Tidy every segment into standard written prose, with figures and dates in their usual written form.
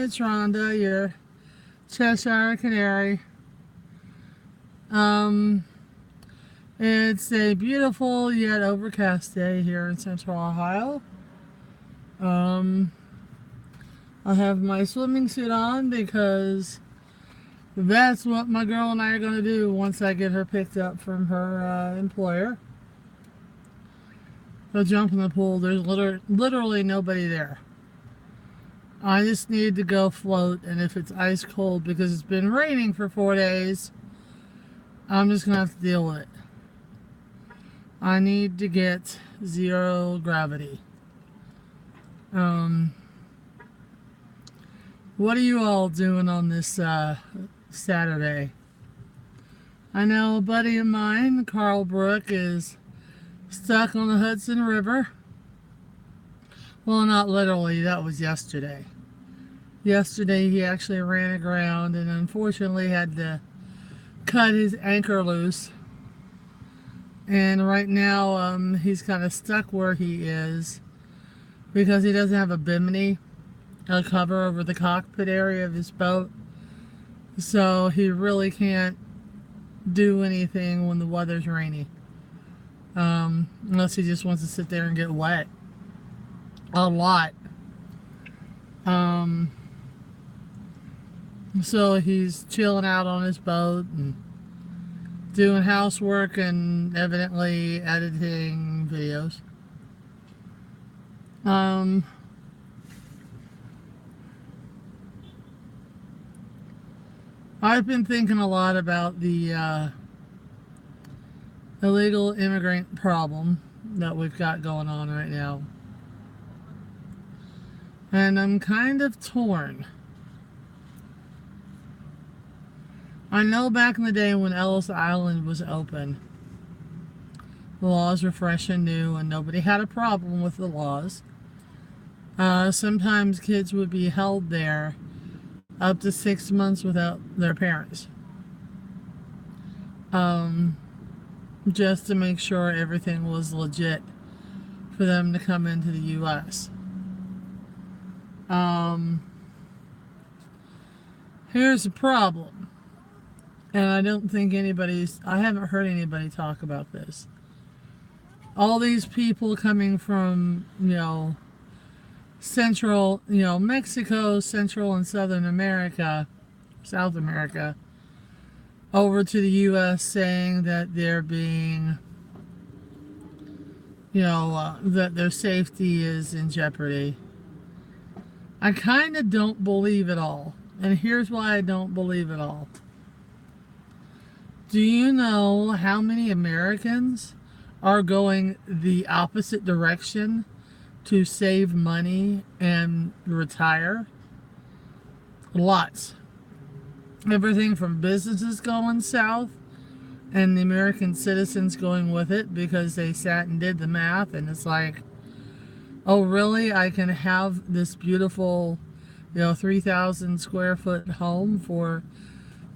it's Rhonda, your Cheshire Canary. Um, it's a beautiful yet overcast day here in Central Ohio. Um, I have my swimming suit on because that's what my girl and I are going to do once I get her picked up from her employer. We'll jump in the pool. There's literally nobody there. I just need to go float, and if it's ice cold because it's been raining for 4 days, I'm just gonna have to deal with it. I need to get zero gravity. Um, what are you all doing on this Saturday? I know a buddy of mine, Carl Brook, is stuck on the Hudson River. Well, not literally, that was yesterday. Yesterday he actually ran aground and unfortunately had to cut his anchor loose. And right now he's kind of stuck where he is because he doesn't have a bimini, a cover over the cockpit area of his boat. So he really can't do anything when the weather's rainy. Unless he just wants to sit there and get wet. A lot. So he's chilling out on his boat and doing housework and evidently editing videos. I've been thinking a lot about the illegal immigrant problem that we've got going on right now. And I'm kind of torn. I know back in the day when Ellis Island was open, the laws were fresh and new and nobody had a problem with the laws. Sometimes kids would be held there up to 6 months without their parents. Just to make sure everything was legit for them to come into the U.S. Here's the problem. And I don't think I haven't heard anybody talk about this. All these people coming from, Central, Mexico, Central and South America, over to the U.S. saying that they're being, that their safety is in jeopardy. I kind of don't believe it all. And here's why I don't believe it all. Do you know how many Americans are going the opposite direction to save money and retire? Lots. Everything from businesses going south and the American citizens going with it because they sat and did the math and it's like, oh really? I can have this beautiful, 3,000 square foot home for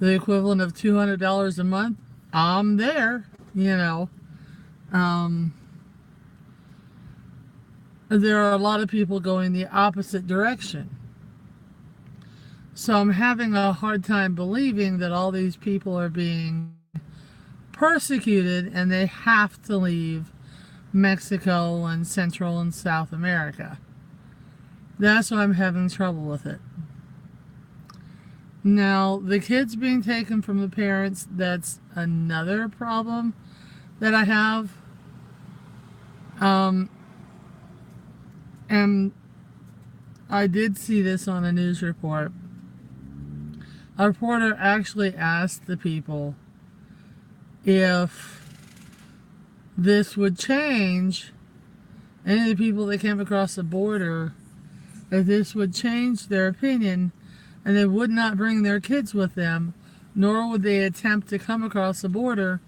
the equivalent of $200 a month. I'm there, There are a lot of people going the opposite direction. So I'm having a hard time believing that all these people are being persecuted and they have to leave Mexico and Central and South America. That's why I'm having trouble with it. Now, the kids being taken from the parents, that's another problem that I have. And I did see this on a news report. A reporter actually asked the people if this would change, any of the people that came across the border, if this would change their opinion and they would not bring their kids with them, nor would they attempt to come across the border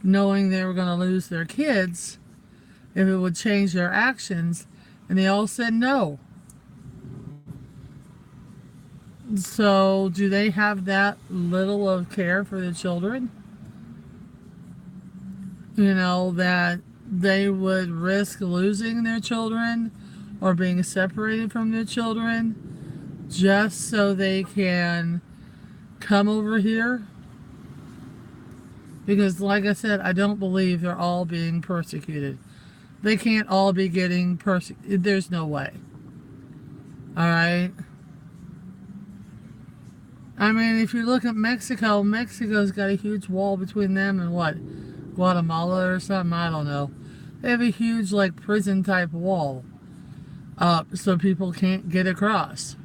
knowing they were going to lose their kids, if it would change their actions. And they all said no. So do they have that little of care for the children? That they would risk losing their children or being separated from their children just so they can come over here. Because, like I said, I don't believe they're all being persecuted. They can't all be getting persecuted. There's no way. Alright? I mean, if you look at Mexico, Mexico's got a huge wall between them and what? Guatemala or something? I don't know. They have a huge, like, prison-type wall up so people can't get across.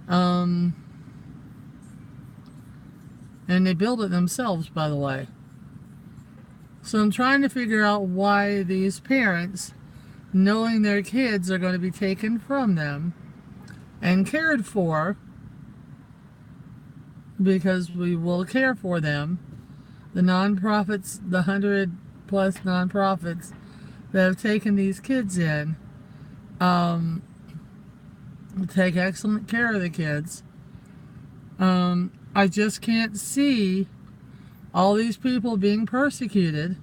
And they build it themselves, by the way. So I'm trying to figure out why these parents, knowing their kids are going to be taken from them and cared for, because we will care for them, the nonprofits, the 100 plus nonprofits that have taken these kids in, take excellent care of the kids. I just can't see all these people being persecuted,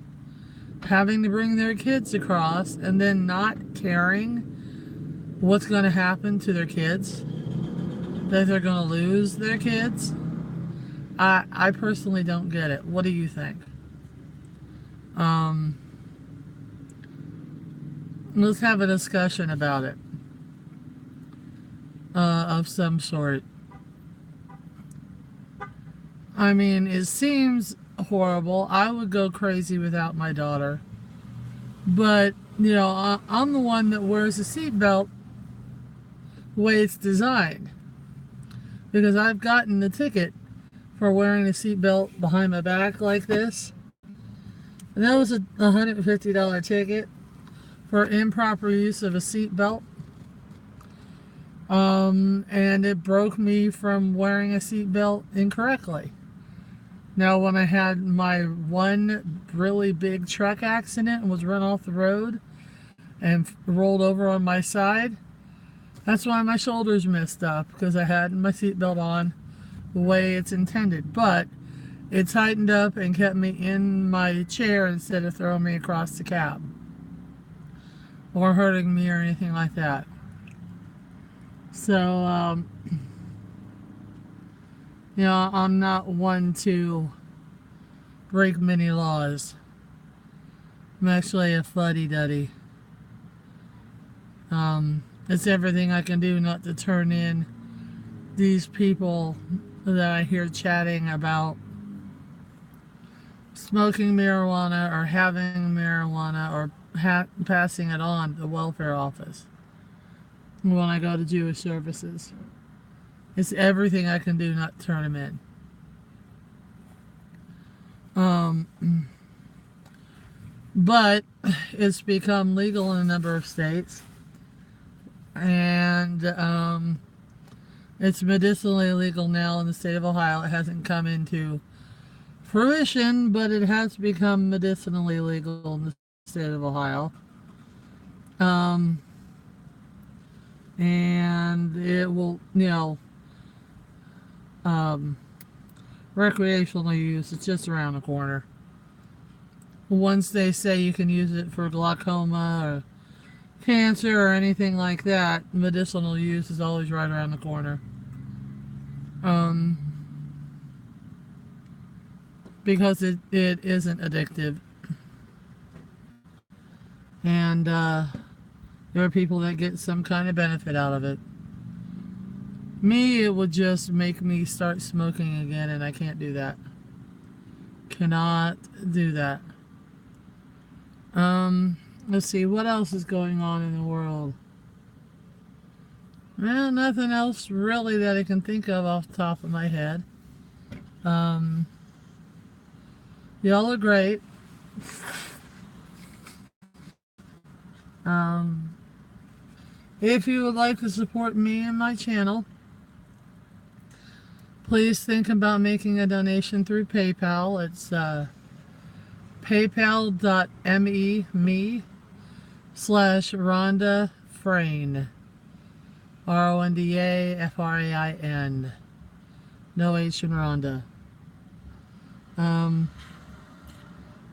having to bring their kids across, and then not caring what's going to happen to their kids, that they're going to lose their kids. I personally don't get it. What do you think? Let's have a discussion about it of some sort. I mean, it seems horrible. I would go crazy without my daughter. But, you know, I'm the one that wears a seatbelt the way it's designed. Because I've gotten the ticket for wearing a seatbelt behind my back like this. And that was a $150 ticket for improper use of a seatbelt. And it broke me from wearing a seatbelt incorrectly. Now, when I had my one really big truck accident and was run off the road and rolled over on my side, that's why my shoulders messed up, because I had my seatbelt on the way it's intended. But it tightened up and kept me in my chair instead of throwing me across the cab or hurting me or anything like that. So, you know, I'm not one to break many laws. I'm actually a fuddy-duddy. It's everything I can do not to turn in these people that I hear chatting about smoking marijuana or having marijuana or passing it on to the welfare office when I go to Jewish services. It's everything I can do not to turn them in. But it's become legal in a number of states. And it's medicinally illegal now in the state of Ohio. It hasn't come into fruition, but it has become medicinally legal in the state of Ohio. And it will, you know, recreational use, it's just around the corner. Once they say you can use it for glaucoma or cancer or anything like that, medicinal use is always right around the corner. Because it isn't addictive. And there are people that get some kind of benefit out of it. Me, it would just make me start smoking again, and I can't do that. Cannot do that. Let's see, what else is going on in the world? Well, nothing else really that I can think of off the top of my head. Y'all are great. If you would like to support me and my channel, please think about making a donation through PayPal. It's paypal.me/Rhonda Frain. RONDA FRAIN. No H in Rhonda.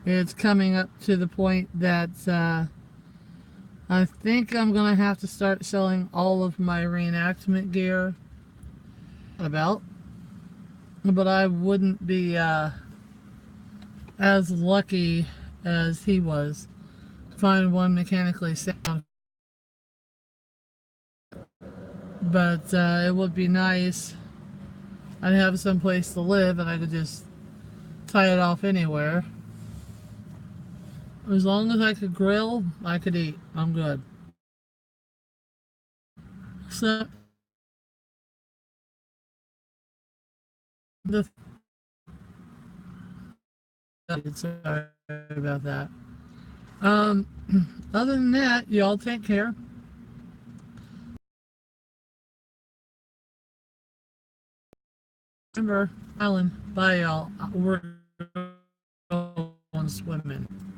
It's coming up to the point that I think I'm going to have to start selling all of my reenactment gear about, but I wouldn't be as lucky as he was to find one mechanically sound. But it would be nice. I'd have some place to live and I could just tie it off anywhere. As long as I could grill, I could eat. I'm good. So the sorry about that. Um, other than that, y'all take care. Remember, Island. Bye, y'all. We're going swimming.